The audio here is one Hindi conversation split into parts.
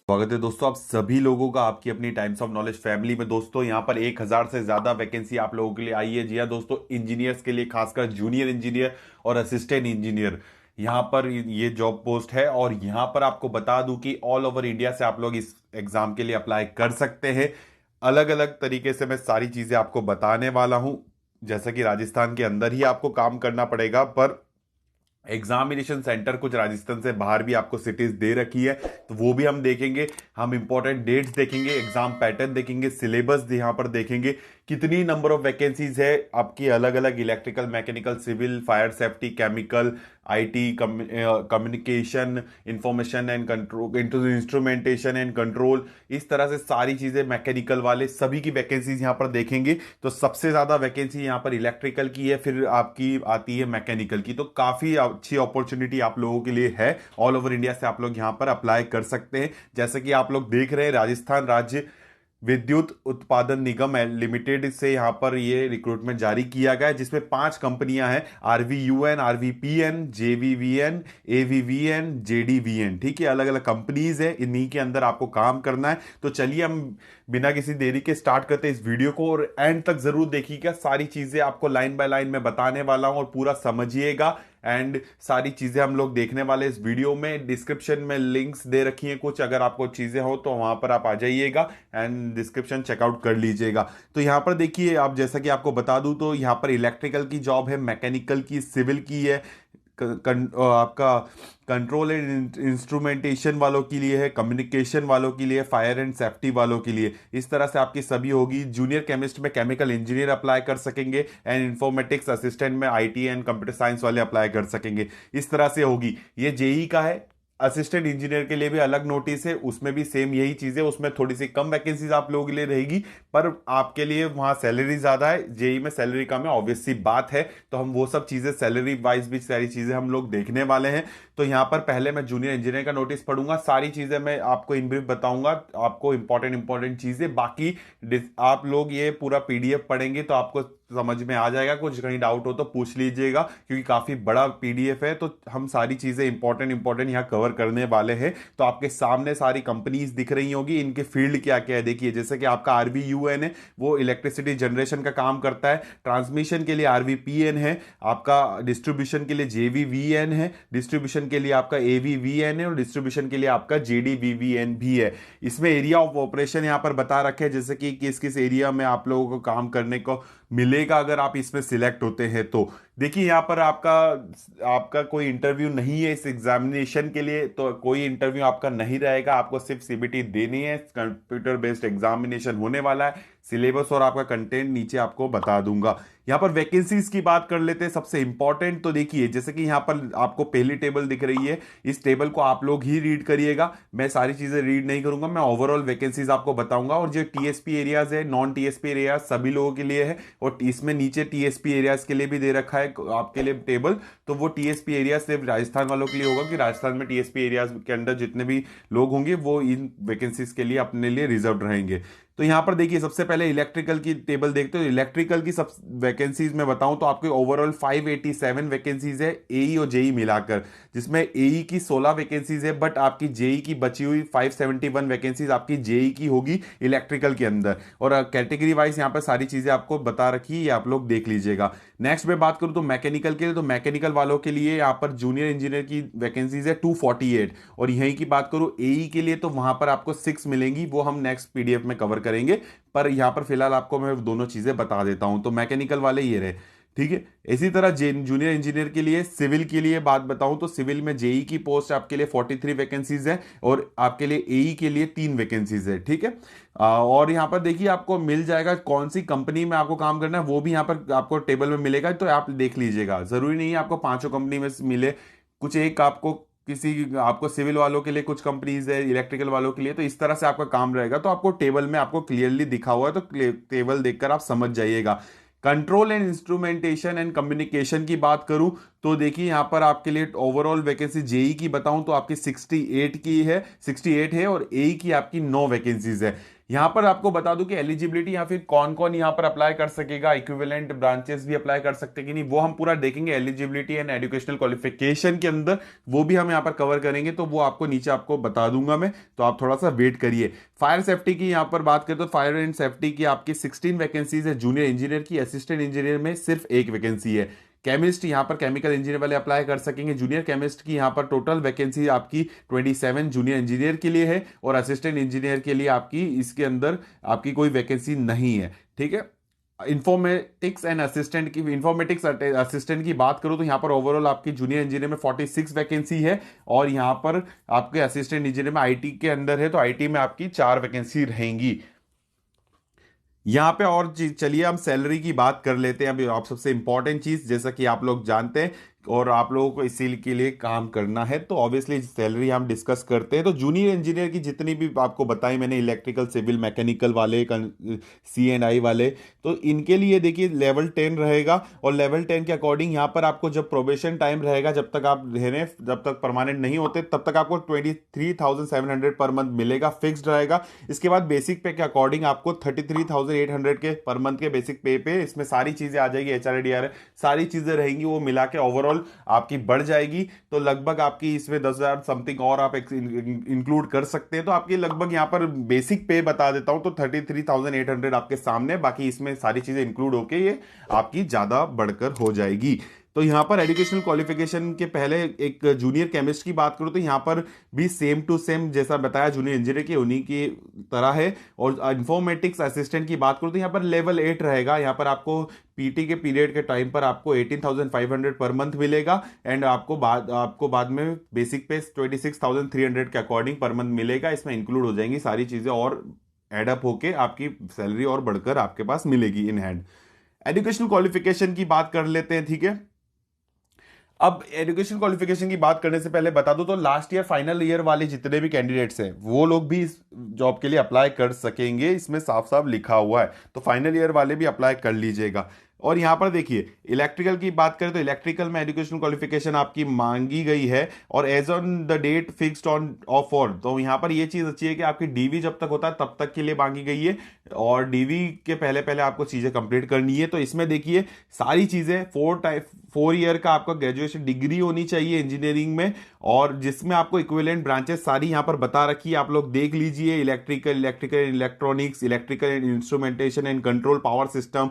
स्वागत है दोस्तों आप सभी लोगों का आपकी अपनी टाइम्स ऑफ नॉलेज फैमिली में। दोस्तों यहाँ पर 1,000 से ज्यादा वैकेंसी आप लोगों के लिए आई है। जी हाँ दोस्तों, इंजीनियर्स के लिए, खासकर जूनियर इंजीनियर और असिस्टेंट इंजीनियर, यहाँ पर ये जॉब पोस्ट है। और यहाँ पर आपको बता दूं कि ऑल ओवर इंडिया से आप लोग इस एग्जाम के लिए अप्लाई कर सकते हैं। अलग अलग तरीके से मैं सारी चीजें आपको बताने वाला हूं। जैसा कि राजस्थान के अंदर ही आपको काम करना पड़ेगा, पर एग्जामिनेशन सेंटर कुछ राजस्थान से बाहर भी आपको सिटीज दे रखी है, तो वो भी हम देखेंगे। हम इंपॉर्टेंट डेट्स देखेंगे, एग्जाम पैटर्न देखेंगे, सिलेबस यहाँ पर देखेंगे, कितनी नंबर ऑफ वैकेंसीज है आपकी अलग अलग electrical, mechanical, civil, fire safety, chemical, IT, communication, information and control, instrumentation and control, इस तरह से सारी चीजें, मैकेनिकल वाले सभी की वैकेंसीज यहाँ पर देखेंगे। तो सबसे ज्यादा वैकेंसी यहाँ पर इलेक्ट्रिकल की है, फिर आपकी आती है मैकेनिकल की। तो काफी अच्छी अपॉर्चुनिटी आप लोगों के लिए है। ऑल ओवर इंडिया से आप लोग यहाँ पर अप्लाई कर सकते हैं। जैसे कि आप लोग देख रहे हैं, राजस्थान राज्य विद्युत उत्पादन निगम लिमिटेड से यहाँ पर ये रिक्रूटमेंट जारी किया गया है, जिसमें 5 कंपनियां हैं: RVUN, RVPN, JVVN, AVVN, JDVN। ठीक है, अलग अलग कंपनीज है, इन्हीं के अंदर आपको काम करना है। तो चलिए हम बिना किसी देरी के स्टार्ट करते हैं इस वीडियो को, और एंड तक जरूर देखिएगा। सारी चीजें आपको लाइन बाय लाइन में बताने वाला हूं और पूरा समझिएगा। एंड सारी चीजें हम लोग देखने वाले इस वीडियो में। डिस्क्रिप्शन में लिंक्स दे रखी हैं कुछ, अगर आपको चीजें हो तो वहां पर आप आ जाइएगा एंड डिस्क्रिप्शन चेकआउट कर लीजिएगा। तो यहां पर देखिए, आप जैसा कि आपको बता दूं तो यहां पर इलेक्ट्रिकल की जॉब है, मैकेनिकल की, सिविल की है, आपका कंट्रोल एंड इंस्ट्रूमेंटेशन वालों के लिए है, कम्युनिकेशन वालों के लिए, फायर एंड सेफ्टी वालों के लिए। इस तरह से आपकी सभी होगी। जूनियर केमिस्ट में केमिकल इंजीनियर अप्लाई कर सकेंगे, एंड इंफॉर्मेटिक्स असिस्टेंट में आईटी एंड कंप्यूटर साइंस वाले अप्लाई कर सकेंगे। इस तरह से होगी। ये जेई का है। असिस्टेंट इंजीनियर के लिए भी अलग नोटिस है, उसमें भी सेम यही चीज है, उसमें थोड़ी सी कम वैकेंसीज आप लोगों के लिए रहेगी, पर आपके लिए वहां सैलरी ज्यादा है। जेई में सैलरी कम है, ऑब्वियस सी बात है। तो हम वो सब चीजें, सैलरी वाइज भी सारी चीजें हम लोग देखने वाले हैं। तो यहां पर पहले मैं जूनियर इंजीनियर का नोटिस पढ़ूंगा, सारी चीजें मैं आपको इन ब्रीफ बताऊंगा, आपको इंपॉर्टेंट इंपॉर्टेंट चीजें। बाकी आप लोग ये पूरा पीडीएफ पढ़ेंगे तो आपको समझ में आ जाएगा। कुछ कहीं डाउट हो तो पूछ लीजिएगा, क्योंकि काफी बड़ा पीडीएफ है। तो हम सारी चीजें इंपॉर्टेंट इंपॉर्टेंट यहाँ कवर करने वाले हैं। तो आपके सामने सारी कंपनीज दिख रही होगी, इनके फील्ड क्या क्या है देखिए। जैसे कि आपका आरबीयूएन है, वो इलेक्ट्रिसिटी जनरेशन का काम करता है। ट्रांसमिशन के लिए आरवीपीएन है आपका। डिस्ट्रीब्यूशन के लिए जेवीवीएन है। डिस्ट्रीब्यूशन के लिए आपका एवीवीएन है, और डिस्ट्रीब्यूशन के लिए आपका जेडीवीवीएन भी है। इसमें एरिया ऑफ ऑपरेशन यहाँ पर बता रखे हैं, जैसे कि किस किस एरिया में आप लोगों को काम करने को मिलेगा अगर आप इसमें सिलेक्ट होते हैं तो। देखिए यहाँ पर आपका आपका कोई इंटरव्यू नहीं है इस एग्जामिनेशन के लिए, तो कोई इंटरव्यू आपका नहीं रहेगा। आपको सिर्फ सीबीटी देनी है। कंप्यूटर बेस्ड एग्जामिनेशन होने वाला है। सिलेबस और आपका कंटेंट नीचे आपको बता दूंगा। यहाँ पर वैकेंसीज की बात कर लेते हैं, सबसे इंपॉर्टेंट। तो देखिए, जैसे कि यहाँ पर आपको पहली टेबल दिख रही है, इस टेबल को आप लोग ही रीड करिएगा। मैं सारी चीजें रीड नहीं करूंगा, मैं ओवरऑल वैकेंसीज आपको बताऊंगा। और जो टीएसपी एरियाज है, नॉन टीएसपी एरियाज सभी लोगों के लिए है। और इसमें नीचे टीएसपी एरियाज के लिए भी दे रखा है आपके लिए टेबल। तो वो टीएसपी एरिया सिर्फ राजस्थान वालों के लिए होगा, कि राजस्थान में टीएसपी एरियाज के अंदर जितने भी लोग होंगे वो इन वैकेंसीज के लिए अपने लिए रिजर्व रहेंगे। तो यहां पर देखिए, सबसे पहले इलेक्ट्रिकल की टेबल देखते हो। इलेक्ट्रिकल की सब वैकेंसीज में बताऊं तो आपके ओवरऑल 587 वैकेंसीज है, एई और जेई मिलाकर, जिसमें एई की 16 वैकेंसीज है, बट आपकी जेई की बची हुई 571 वैकेंसीज आपकी जेई की होगी इलेक्ट्रिकल के अंदर। और कैटेगरी वाइज यहां पर सारी चीजें आपको बता रखी है, ये आप लोग देख लीजिएगा। नेक्स्ट में बात करूं तो मैकेनिकल के लिए, तो मैकेनिकल वालों के लिए यहां पर जूनियर इंजीनियर की वैकेंसीज है 248। और यहीं की बात करूं एई के लिए, तो वहां पर आपको 6 मिलेंगी, वो हम नेक्स्ट पीडीएफ में कवर करेंगे। पर यहां पर फिलहाल आपको मैं दोनों चीजें बता देता हूं। तो मैकेनिकल वाले ये रहे, ठीक है। इसी तरह जूनियर इंजीनियर के लिए, सिविल के लिए बात बताऊं तो सिविल में जेई की पोस्ट आपके लिए 43 वैकेंसीज है, और आपके लिए एई के लिए 3 वैकेंसीज है, ठीक है। और यहां पर देखिए, आपको मिल जाएगा कौन सी कंपनी में आपको काम करना है, वो भी यहां पर आपको टेबल में मिलेगा। तो आप देख लीजिएगा, जरूरी नहीं है आपको पांचों कंपनी में मिले, कुछ एक आपको, किसी आपको सिविल वालों के लिए कुछ कंपनीज है, इलेक्ट्रिकल वालों के लिए। तो इस तरह से आपका काम रहेगा। तो आपको टेबल में आपको क्लियरली दिखा हुआ है, तो टेबल देखकर आप समझ जाइएगा। Control and instrumentation and communication की बात करूं तो देखिए, यहां पर आपके लिए ओवरऑल वैकेंसी जेई की बताऊं तो आपकी 68 की है, 68 है, और एई की आपकी 9 वैकेंसीज है। यहाँ पर आपको बता दूं कि एलिजिबिलिटी या फिर कौन कौन यहाँ पर अप्लाई कर सकेगा, इक्विवेलेंट ब्रांचेस भी अप्लाई कर सकते हैं कि नहीं, वो हम पूरा देखेंगे एलिजिबिलिटी एंड एजुकेशनल क्वालिफिकेशन के अंदर, वो भी हम यहाँ पर कवर करेंगे, तो वो आपको नीचे आपको बता दूंगा मैं, तो आप थोड़ा सा वेट करिए। फायर सेफ्टी की यहाँ पर बात करें तो फायर एंड सेफ्टी की आपकी 16 वैकेंसीज है जूनियर इंजीनियर की, असिस्टेंट इंजीनियर में सिर्फ एक वैकेंसी है। केमिस्ट यहाँ पर केमिकल इंजीनियर वाले अप्लाई कर सकेंगे, जूनियर केमिस्ट की यहाँ पर टोटल वैकेंसी आपकी 27 जूनियर इंजीनियर के लिए है, और असिस्टेंट इंजीनियर के लिए आपकी इसके अंदर आपकी कोई वैकेंसी नहीं है, ठीक है। इंफॉर्मेटिक्स असिस्टेंट की बात करूं तो यहाँ पर ओवरऑल आपकी जूनियर इंजीनियर में 46 वैकेंसी है, और यहाँ पर आपके असिस्टेंट इंजीनियर में आईटी के अंदर है तो आईटी में आपकी 4 वैकेंसी रहेंगी यहाँ पे। और चलिए हम सैलरी की बात कर लेते हैं। अभी आप सबसे इंपॉर्टेंट चीज, जैसा कि आप लोग जानते हैं और आप लोगों को इसी के लिए काम करना है, तो ऑब्वियसली सैलरी हम डिस्कस करते हैं। तो जूनियर इंजीनियर की जितनी भी आपको बताई मैंने, इलेक्ट्रिकल, सिविल, मैकेनिकल वाले, CNI वाले, तो इनके लिए देखिए लेवल 10 रहेगा, और लेवल 10 के अकॉर्डिंग यहाँ पर आपको जब प्रोबेशन टाइम रहेगा, जब तक आप रहने, जब तक परमानेंट नहीं होते तब तक आपको 23,700 पर मंथ मिलेगा, फिक्स्ड रहेगा। इसके बाद बेसिक पे के अकॉर्डिंग आपको 33,800 के पर मंथ के बेसिक पे इसमें सारी चीजें आ जाएगी, HRDR सारी चीजें रहेंगी, वो मिला के ओवरऑल आपकी बढ़ जाएगी। तो लगभग आपकी इसमें 10,000 समथिंग और आप इंक्लूड कर सकते हैं, तो आपकी लगभग यहां पर बेसिक पे बता देता हूं तो 33,800 आपके सामने, बाकी इसमें सारी चीजें इंक्लूड होके ये आपकी ज्यादा बढ़कर हो जाएगी। तो यहां पर एजुकेशनल क्वालिफिकेशन के पहले एक जूनियर केमिस्ट की बात करूं तो यहां पर भी सेम टू सेम जैसा बताया जूनियर इंजीनियर की उन्हीं की तरह है। और इंफॉर्मेटिक्स असिस्टेंट की बात करूं तो यहां पर लेवल 8 रहेगा। यहां पर आपको पीटी के पीरियड के टाइम पर आपको 18,500 पर मंथ मिलेगा, एंड आपको बाद में बेसिक पे 26,300 के अकॉर्डिंग पर मंथ मिलेगा। इसमें इंक्लूड हो जाएंगी सारी चीजें और एडअप होके आपकी सैलरी और बढ़कर आपके पास मिलेगी इन हैंड। एजुकेशनल क्वालिफिकेशन की बात कर लेते हैं, ठीक है। अब एजुकेशन क्वालिफिकेशन की बात करने से पहले बता दूं तो लास्ट ईयर फाइनल ईयर वाले जितने भी कैंडिडेट्स हैं वो लोग भी इस जॉब के लिए अप्लाई कर सकेंगे, इसमें साफ साफ लिखा हुआ है, तो फाइनल ईयर वाले भी अप्लाई कर लीजिएगा। और यहां पर देखिए इलेक्ट्रिकल की बात करें तो इलेक्ट्रिकल में एजुकेशन क्वालिफिकेशन आपकी मांगी गई है, और age on the date fixed on of और, तो यहां पर ये चीज अच्छी है कि आपकी डीवी जब तक होता है तब तक के लिए मांगी गई है, और डीवी के पहले पहले आपको चीजें कंप्लीट करनी है। तो इसमें देखिए सारी चीजें 4 ईयर का आपका ग्रेजुएशन डिग्री होनी चाहिए इंजीनियरिंग में, और जिसमें आपको इक्विवेलेंट ब्रांचेस सारी यहां पर बता रखी है, आप लोग देख लीजिए। Electrical electronics, electrical and instrumentation and control, power system,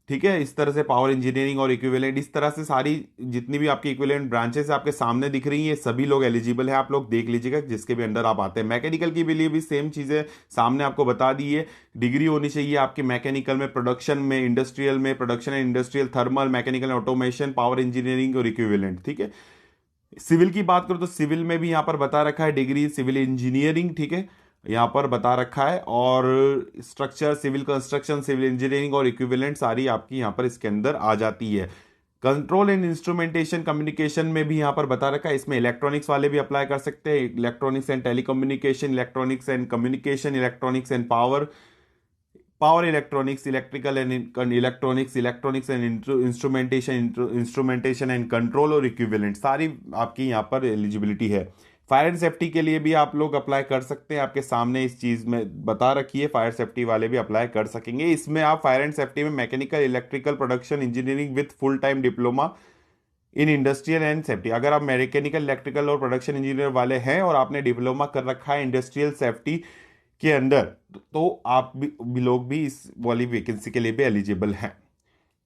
ठीक है, इस तरह से पावर इंजीनियरिंग और इक्विवेलेंट, इस तरह से सारी जितनी भी आपकी इक्विवेलेंट ब्रांचेस आपके सामने दिख रही हैं, सभी लोग एलिजिबल है, आप लोग देख लीजिएगा जिसके भी अंडर आप आते हैं। मैकेनिकल के लिए भी सेम चीजें सामने आपको बता दी है। डिग्री होनी चाहिए आपके मैकेनिकल में, प्रोडक्शन में, इंडस्ट्रियल में, production and industrial, thermal, mechanical automation, power engineering और इक्विवेलेंट, ठीक है। सिविल की बात करो तो सिविल में भी यहां पर बता रखा है डिग्री सिविल इंजीनियरिंग, ठीक है, यहां पर बता रखा है। और structure, civil construction, civil engineering और इक्विवेलेंट सारी आपकी यहां पर इसके अंदर आ जाती है। कंट्रोल एंड इंस्ट्रूमेंटेशन कम्युनिकेशन में भी यहां पर बता रखा है, इसमें इलेक्ट्रॉनिक्स वाले भी अप्लाई कर सकते हैं, electronics and telecommunication, electronics and communication, electronics and power, power electronics, electrical and electronics and instrumentation and control और इक्विवेलेंट सारी आपकी यहाँ पर एलिजिबिलिटी है। फायर एंड सेफ्टी के लिए भी आप लोग अप्लाई कर सकते हैं, आपके सामने इस चीज में बता रखी है, फायर सेफ्टी वाले भी अप्लाई कर सकेंगे। इसमें आप फायर एंड सेफ्टी में mechanical, electrical, production engineering with full time diploma in industrial and safety, अगर आप मैकेनिकल, इलेक्ट्रिकल और प्रोडक्शन इंजीनियर वाले हैं और आपने डिप्लोमा कर रखा है इंडस्ट्रियल सेफ्टी के अंदर, तो आप भी लोग भी इस वाली वैकेंसी के लिए भी एलिजिबल हैं,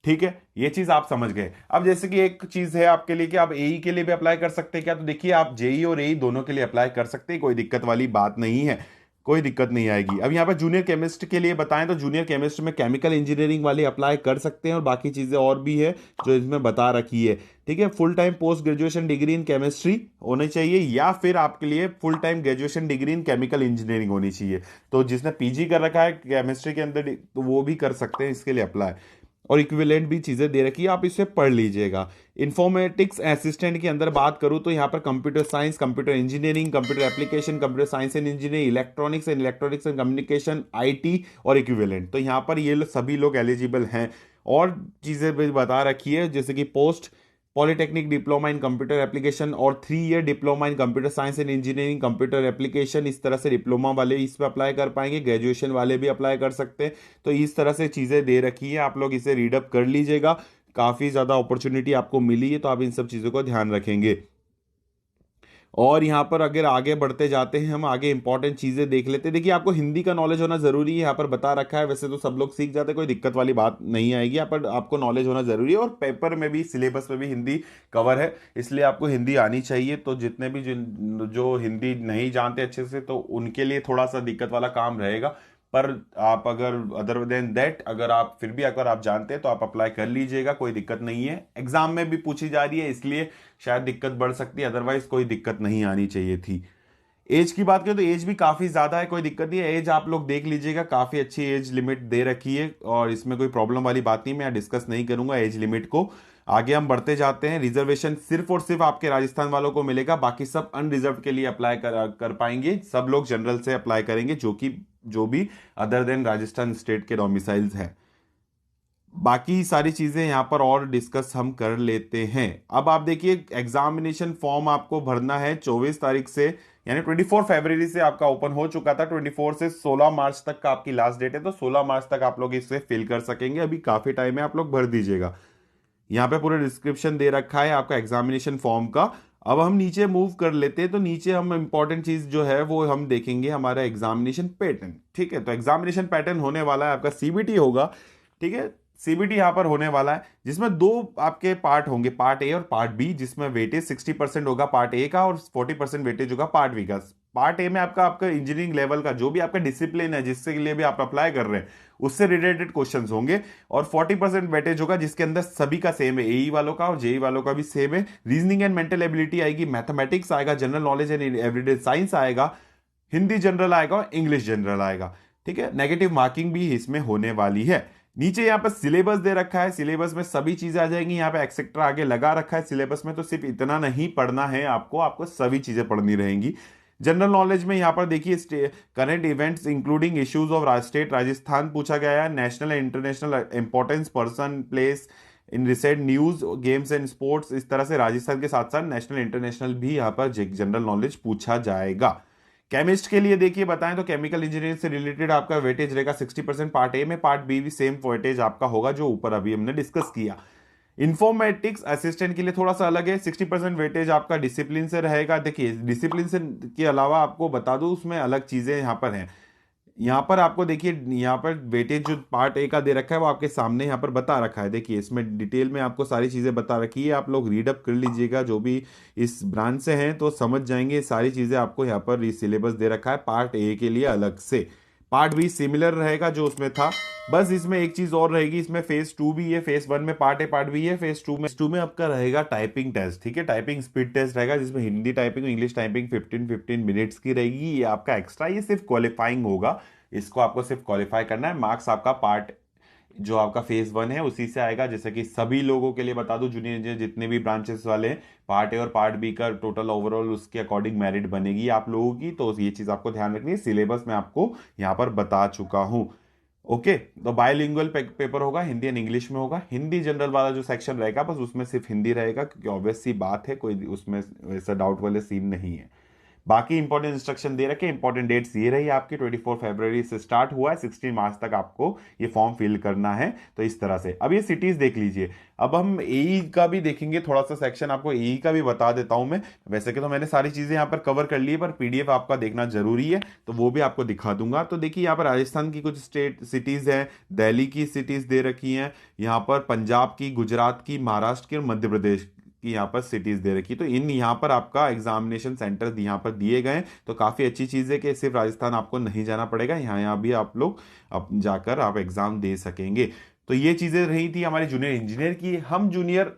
ठीक है। ये चीज आप समझ गए। अब जैसे कि एक चीज है आपके लिए कि आप एई के लिए भी अप्लाई कर सकते हैं क्या, तो देखिए आप जेई और एई दोनों के लिए अप्लाई कर सकते हैं, कोई दिक्कत वाली बात नहीं है, कोई दिक्कत नहीं आएगी। अब यहाँ पर जूनियर केमिस्ट के लिए बताएं तो जूनियर केमिस्ट में केमिकल इंजीनियरिंग वाले अप्लाई कर सकते हैं, और बाकी चीजें और भी है जो इसमें बता रखी है, ठीक है। Full time post graduation degree in chemistry होनी चाहिए, या फिर आपके लिए full time graduation degree in chemical engineering होनी चाहिए। तो जिसने पीजी कर रखा है केमिस्ट्री के अंदर तो वो भी कर सकते हैं इसके लिए अप्लाई, और इक्विवेलेंट भी चीजें दे रखी है, आप इसे पढ़ लीजिएगा। इंफॉर्मेटिक्स असिस्टेंट के अंदर बात करूं तो यहां पर computer science, computer engineering, computer application, computer science and engineering, electronics and communication, IT और इक्विवेलेंट, तो यहां पर ये सभी लोग एलिजिबल हैं। और चीजें भी बता रखी है जैसे कि post polytechnic diploma in computer application और 3 year diploma in computer science and engineering computer application, इस तरह से डिप्लोमा वाले इस पर अप्लाई कर पाएंगे, ग्रेजुएशन वाले भी अप्लाई कर सकते हैं। तो इस तरह से चीज़ें दे रखी है, आप लोग इसे रीडअप कर लीजिएगा। काफ़ी ज़्यादा अपॉर्चुनिटी आपको मिली है, तो आप इन सब चीज़ों को ध्यान रखेंगे। और यहाँ पर अगर आगे बढ़ते जाते हैं, हम आगे इंपॉर्टेंट चीज़ें देख लेते हैं। देखिए, आपको हिंदी का नॉलेज होना ज़रूरी है, यहाँ पर बता रखा है। वैसे तो सब लोग सीख जाते हैं, कोई दिक्कत वाली बात नहीं आएगी। यहाँ पर आपको नॉलेज होना ज़रूरी है, और पेपर में भी, सिलेबस में भी हिंदी कवर है, इसलिए आपको हिंदी आनी चाहिए। तो जितने भी जो हिंदी नहीं जानते अच्छे से, तो उनके लिए थोड़ा सा दिक्कत वाला काम रहेगा। पर आप अगर अदर देन दैट, अगर आप फिर भी अगर आप जानते हैं तो आप अप्लाई कर लीजिएगा, कोई दिक्कत नहीं है। एग्जाम में भी पूछी जा रही है, इसलिए शायद दिक्कत बढ़ सकती है, अदरवाइज कोई दिक्कत नहीं आनी चाहिए थी। एज की बात करें तो एज भी काफी ज्यादा है, कोई दिक्कत नहीं है। एज आप लोग देख लीजिएगा, काफी अच्छी एज लिमिट दे रखी है, और इसमें कोई प्रॉब्लम वाली बात नहीं। मैं डिस्कस नहीं करूंगा एज लिमिट को। आगे हम बढ़ते जाते हैं। रिजर्वेशन सिर्फ और सिर्फ आपके राजस्थान वालों को मिलेगा, बाकी सब अनरिजर्व के लिए अप्लाई कर पाएंगे। सब लोग जनरल से अप्लाई करेंगे, जो भी अदर देन राजस्थान स्टेट के डोमिसाइल्स हैं। बाकी सारी चीजें यहां पर और डिस्कस हम कर लेते हैं। अब आप देखिए, एग्जामिनेशन फॉर्म आपको भरना है 24 तारीख से, यानी 24 फरवरी से आपका ओपन हो चुका था। 24 से 16 मार्च तक का आपकी लास्ट डेट है, तो 16 मार्च तक आप लोग इसे फिल कर सकेंगे। अभी काफी टाइम है, आप लोग भर दीजिएगा। यहाँ पे पूरा डिस्क्रिप्शन दे रखा है आपका एग्जामिनेशन फॉर्म का। अब हम नीचे मूव कर लेते हैं, तो नीचे हम इंपॉर्टेंट चीज जो है वो हम देखेंगे, हमारा एग्जामिनेशन पैटर्न। ठीक है, तो एग्जामिनेशन पैटर्न होने वाला है आपका सीबीटी होगा। ठीक है, सीबीटी यहाँ पर होने वाला है, जिसमें दो आपके पार्ट होंगे, पार्ट ए और पार्ट बी, जिसमें वेटेज 60% होगा पार्ट ए का, और 40% वेटेज होगा पार्ट बी का। पार्ट ए में आपका आपका इंजीनियरिंग लेवल का जो भी आपका डिसिप्लिन है, जिससे के लिए भी आप अप्लाई कर रहे हैं, उससे रिलेटेड क्वेश्चंस होंगे। और 40% वेटेज होगा जिसके अंदर सभी का सेम है, एई वालों का और जेई वालों का भी सेम है। रीजनिंग एंड मेंटल एबिलिटी आएगी, मैथमेटिक्स आएगा, general knowledge and everyday science आएगा, हिंदी जनरल आएगा और इंग्लिश जनरल आएगा। ठीक है, नेगेटिव मार्किंग भी इसमें होने वाली है। नीचे यहाँ पर सिलेबस दे रखा है, सिलेबस में सभी चीजें आ जाएंगी। यहाँ पे एक्सेट्रा आगे लगा रखा है सिलेबस में, तो सिर्फ इतना नहीं पढ़ना है आपको, आपको सभी चीजें पढ़नी रहेंगी। जनरल नॉलेज में यहाँ पर देखिए, current events including issues of state Rajasthan पूछा गया है, national and international importance, person, place in recent news, games and sports. इस तरह से राजस्थान के साथ साथ नेशनल इंटरनेशनल भी यहाँ पर जनरल नॉलेज पूछा जाएगा। केमिस्ट के लिए देखिए बताएं तो केमिकल इंजीनियरिंग से रिलेटेड आपका वेटेज रहेगा 60% पार्ट ए में, पार्ट बी भी सेम वेटेज आपका होगा जो ऊपर अभी हमने डिस्कस किया। इंफॉर्मेटिक्स असिस्टेंट के लिए थोड़ा सा अलग है, 60% वेटेज आपका डिसिप्लिन से रहेगा। देखिए, डिसिप्लिन से के अलावा आपको बता दूं, उसमें अलग चीजें यहाँ पर हैं। यहाँ पर आपको देखिए, यहाँ पर वेटेज जो पार्ट ए का दे रखा है वो आपके सामने यहाँ पर बता रखा है। देखिए, इसमें डिटेल में आपको सारी चीज़ें बता रखी है, आप लोग रीडअप कर लीजिएगा। जो भी इस ब्रांच से हैं तो समझ जाएंगे, सारी चीज़ें आपको यहाँ पर सिलेबस दे रखा है पार्ट ए के लिए अलग से। पार्ट बी सिमिलर रहेगा जो उसमें था, बस इसमें एक चीज और रहेगी, इसमें फेज 2 भी है। फेज 1 में पार्ट ए पार्ट बी है, फेज 2 में आपका रहेगा टाइपिंग टेस्ट। ठीक है, टाइपिंग स्पीड टेस्ट रहेगा, जिसमें हिंदी टाइपिंग और इंग्लिश टाइपिंग 15-15 मिनट्स की रहेगी। ये आपका एक्स्ट्रा, ये सिर्फ क्वालिफाइंग होगा, इसको आपको सिर्फ क्वालिफाई करना है। मार्क्स आपका पार्ट जो आपका फेज 1 है उसी से आएगा। जैसे कि सभी लोगों के लिए बता दूं, जूनियर इंजीनियर जितने भी ब्रांचेस वाले हैं, पार्ट ए और पार्ट बी का टोटल ओवरऑल उसके अकॉर्डिंग मेरिट बनेगी आप लोगों की। तो ये चीज आपको ध्यान रखनी है, सिलेबस में आपको यहाँ पर बता चुका हूं। ओके, तो बायलिंगुअल पेपर होगा, हिंदी एंड इंग्लिश में होगा। हिंदी जनरल वाला जो सेक्शन रहेगा बस उसमें सिर्फ हिंदी रहेगा, क्योंकि ऑब्वियस सी बात है, कोई उसमें वैसा डाउट वाले सीन नहीं है। बाकी इंपॉर्टेंट इंस्ट्रक्शन दे रखे, इंपॉर्टेंट डेट्स ये रही आपकी, 24 फरवरी से स्टार्ट हुआ है, 16 मार्च तक आपको ये फॉर्म फिल करना है। तो इस तरह से अब ये सिटीज देख लीजिए। अब हम एई का भी देखेंगे, थोड़ा सा सेक्शन आपको एई का भी बता देता हूं मैं। वैसे कि तो मैंने सारी चीजें यहाँ पर कवर कर ली है, पर पीडीएफ आपका देखना जरूरी है, तो वो भी आपको दिखा दूंगा। तो देखिए, यहाँ पर राजस्थान की कुछ स्टेट सिटीज हैं, दिल्ली की सिटीज दे रखी हैं, यहाँ पर पंजाब की, गुजरात की, महाराष्ट्र की और मध्य प्रदेश की यहाँ पर सिटीज दे रखी। तो इन यहाँ पर आपका एग्जामिनेशन सेंटर यहाँ पर दिए गए, तो काफी अच्छी चीज है कि सिर्फ राजस्थान आपको नहीं जाना पड़ेगा, यहाँ यहाँ भी आप लोग जाकर आप एग्जाम दे सकेंगे। तो ये चीजें रही थी हमारे जूनियर इंजीनियर की। हम जूनियर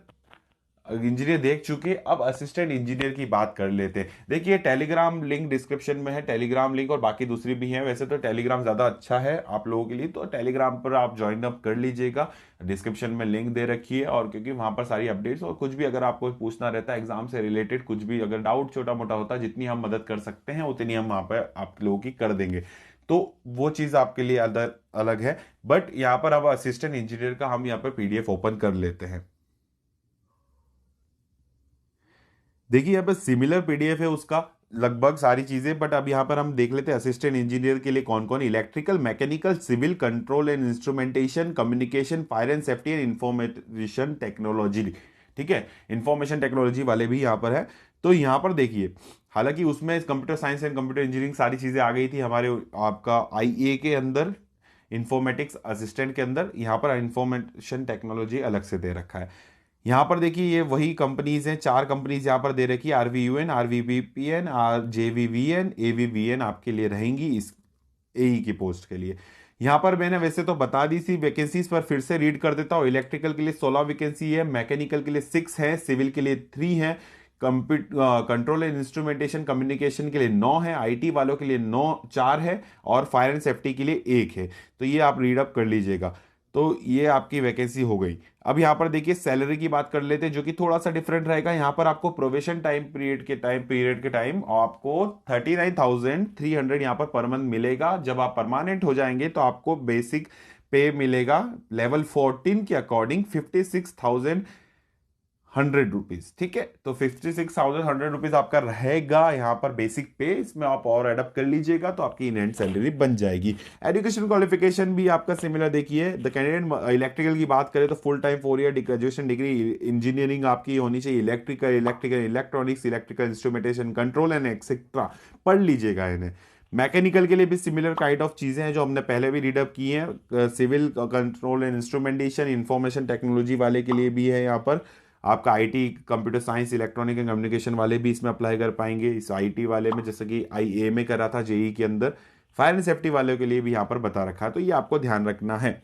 इंजीनियर देख चुके, अब असिस्टेंट इंजीनियर की बात कर लेते हैं। देखिए, टेलीग्राम लिंक डिस्क्रिप्शन में है, टेलीग्राम लिंक, और बाकी दूसरी भी है। वैसे तो टेलीग्राम ज़्यादा अच्छा है आप लोगों के लिए, तो टेलीग्राम पर आप ज्वाइन अप कर लीजिएगा। डिस्क्रिप्शन में लिंक दे रखी है, और क्योंकि वहाँ पर सारी अपडेट्स और कुछ भी अगर आपको पूछना रहता है एग्जाम से रिलेटेड, कुछ भी अगर डाउट छोटा मोटा होता है, जितनी हम मदद कर सकते हैं उतनी हम वहाँ पर आप लोगों की कर देंगे। तो वो चीज़ आपके लिए अलग अलग है। बट यहाँ पर अब असिस्टेंट इंजीनियर का हम यहाँ पर पीडीएफ ओपन कर लेते हैं। देखिए यहाँ पे सिमिलर पीडीएफ है उसका, लगभग सारी चीजें, बट अब यहाँ पर हम देख लेते हैं असिस्टेंट इंजीनियर के लिए कौन कौन, electrical, mechanical, civil, control and instrumentation, communication, fire and safety and information technology. ठीक है, इंफॉर्मेशन टेक्नोलॉजी वाले भी यहाँ पर है। तो यहाँ पर देखिए, हालांकि उसमें computer science and computer engineering सारी चीजें आ गई थी हमारे आपका आईए के अंदर, इंफॉर्मेटिक्स असिस्टेंट के अंदर, यहाँ पर इंफॉर्मेशन टेक्नोलॉजी अलग से दे रखा है। यहाँ पर देखिए ये वही कंपनीज हैं, चार कंपनीज यहाँ पर दे रखी है, RVUN, RVPN, JVVN, AVVN आपके लिए रहेंगी इस एई की पोस्ट के लिए। यहाँ पर मैंने वैसे तो बता दी थी वैकेंसीज, पर फिर से रीड कर देता हूँ। इलेक्ट्रिकल के लिए 16 वैकेंसी है, मैकेनिकल के लिए 6 है, सिविल के लिए 3 है, कंट्रोल एंड इंस्ट्रूमेंटेशन कम्युनिकेशन के लिए 9 है, IT वालों के लिए 4 है, और फायर एंड सेफ्टी के लिए 1 है। तो ये आप रीड अप कर लीजिएगा। तो ये आपकी वैकेंसी हो गई। अब यहाँ पर देखिए सैलरी की बात कर लेते हैं, जो कि थोड़ा सा डिफरेंट रहेगा। यहाँ पर आपको प्रोबेशन पीरियड के टाइम आपको 39,300 यहाँ पर पर मंथ मिलेगा। जब आप परमानेंट हो जाएंगे तो आपको बेसिक पे मिलेगा लेवल 14 के अकॉर्डिंग 56,100 रुपीज। ठीक है, तो 56,100 रुपीज आपका रहेगा यहाँ पर बेसिक पे। इसमें आप और एडअप कर लीजिएगा तो आपकी इन हैंड सैलरी बन जाएगी। एजुकेशन क्वालिफिकेशन भी आपका सिमिलर देखिए, द कैंडिडेट इलेक्ट्रिकल की बात करें तो full time 4 year graduation degree engineering आपकी होनी चाहिए, electrical electronics, electrical instrumentation, control and etcetera पढ़ लीजिएगा इन्हें। मैकेनिकल के लिए भी सिमिलर काइंड ऑफ चीजें हैं जो हमने पहले भी रीडअप की हैं। Civil, control and instrumentation, information technology वाले के लिए भी है यहाँ पर। आपका IT, computer science, electronic and communication वाले भी इसमें अप्लाई कर पाएंगे इस IT वाले में, जैसे कि IA में करा था JEE के अंदर। फायर एंड सेफ्टी वालों के लिए भी यहाँ पर बता रखा है, तो ये आपको ध्यान रखना है।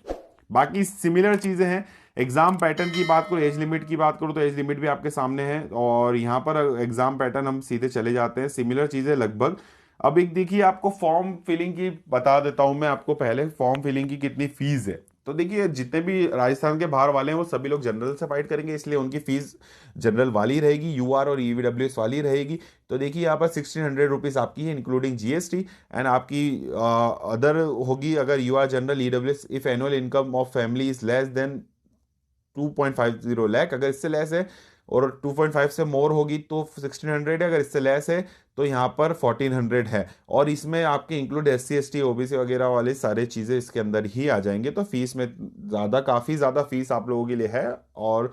बाकी सिमिलर चीजें हैं। एग्जाम पैटर्न की बात करो, एज लिमिट की बात करो, तो एज लिमिट भी आपके सामने है, और यहाँ पर एग्जाम पैटर्न हम सीधे चले जाते हैं, सिमिलर चीजें लगभग। अब एक देखिए आपको फॉर्म फिलिंग की बता देता हूं मैं आपको पहले, फॉर्म फिलिंग की कितनी फीस है। तो देखिए जितने भी राजस्थान के बाहर वाले हैं वो सभी लोग जनरल से फाइट करेंगे, इसलिए उनकी फीस जनरल वाली रहेगी, UR और EWS वाली रहेगी। तो देखिए यहाँ पर 1600 रुपीज आपकी है इंक्लूडिंग GST, एंड आपकी अदर होगी अगर UR general EWS if annual income of family is less than 2.50 lakh. अगर इससे लेस है और 2.5 से मोर होगी तो 1600 है, अगर इससे लेस है तो यहाँ पर 1400 है। और इसमें आपके इंक्लूड SC ST OBC वगैरह वाले सारे चीज़ें इसके अंदर ही आ जाएंगे। तो फीस में काफ़ी ज़्यादा फीस आप लोगों के लिए है। और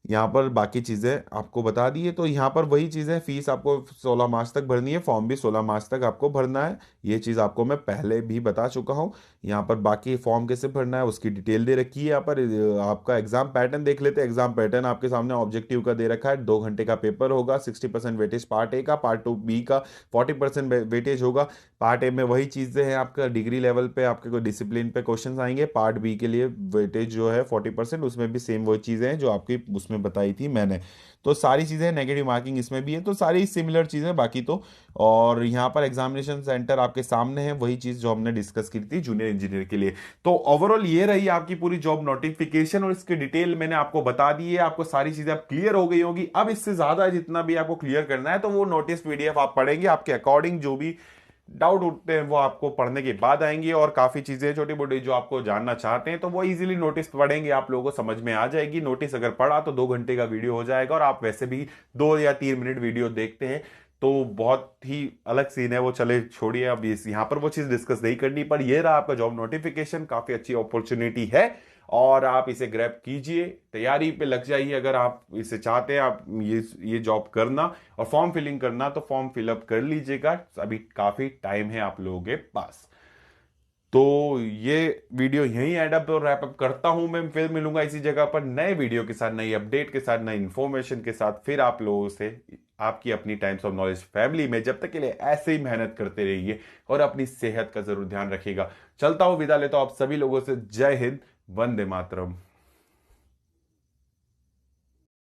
यहाँ पर बाकी चीज़ें आपको बता दी है। तो यहाँ पर वही चीज़ें, फीस आपको 16 मार्च तक भरनी है, फॉर्म भी 16 मार्च तक आपको भरना है। ये चीज़ आपको मैं पहले भी बता चुका हूँ। यहाँ पर बाकी फॉर्म कैसे भरना है उसकी डिटेल दे रखी है। यहाँ पर आपका एग्जाम पैटर्न देख लेते हैं। एग्जाम पैटर्न आपके सामने ऑब्जेक्टिव का दे रखा है, 2 घंटे का पेपर होगा, 60% वेटेज पार्ट A का, पार्ट 2B का 40% वेटेज होगा। पार्ट A में वही चीज़ें हैं, आपका डिग्री लेवल पे आपके कोई डिसिप्लिन पे क्वेश्चंस आएंगे। पार्ट B के लिए वेटेज जो है 40%, उसमें भी सेम वही चीज़ें हैं जो आपकी उसमें बताई थी मैंने। तो सारी चीज़ें, नेगेटिव मार्किंग इसमें भी है, तो सारी सिमिलर चीज़ें बाकी तो। और यहाँ पर एग्जामिनेशन सेंटर आपके सामने है, वही चीज़ जो हमने डिस्कस की थी जूनियर इंजीनियर के लिए। तो ओवरऑल ये रही आपकी पूरी जॉब नोटिफिकेशन, और इसकी डिटेल मैंने आपको बता दी है। आपको सारी चीज़ें अब क्लियर हो गई होगी। अब इससे ज़्यादा जितना भी आपको क्लियर करना है तो वो नोटिस PDF आप पढ़ेंगे, आपके अकॉर्डिंग जो भी डाउट उठते हैं वो आपको पढ़ने के बाद आएंगे। और काफी चीजें छोटी मोटी जो आपको जानना चाहते हैं तो वो इजीली नोटिस पढ़ेंगे, आप लोगों को समझ में आ जाएगी। नोटिस अगर पढ़ा तो 2 घंटे का वीडियो हो जाएगा, और आप वैसे भी 2 या 3 मिनट वीडियो देखते हैं तो बहुत ही अलग सीन है वो। चले छोड़िए, अब इस यहाँ पर वो चीज डिस्कस नहीं करनी, पर ये रहा आपका जॉब नोटिफिकेशन। काफी अच्छी अपॉर्चुनिटी है और आप इसे ग्रैब कीजिए, तैयारी पे लग जाइए। अगर आप इसे चाहते हैं आप ये जॉब करना और फॉर्म फिलिंग करना तो फॉर्म फिलअप कर लीजिएगा, अभी काफी टाइम है आप लोगों के पास। तो ये वीडियो यहीं एड अप और रैप अप करता हूं मैं, फिर मिलूंगा इसी जगह पर नए वीडियो के साथ, नई अपडेट के साथ, नई इंफॉर्मेशन के साथ, फिर आप लोगों से आपकी अपनी टाइम्स ऑफ नॉलेज फैमिली में। जब तक के लिए ऐसे ही मेहनत करते रहिए और अपनी सेहत का जरूर ध्यान रखिएगा। चलता हूं, विदा लेता हूं आप सभी लोगों से। जय हिंद, वंदे मातरम।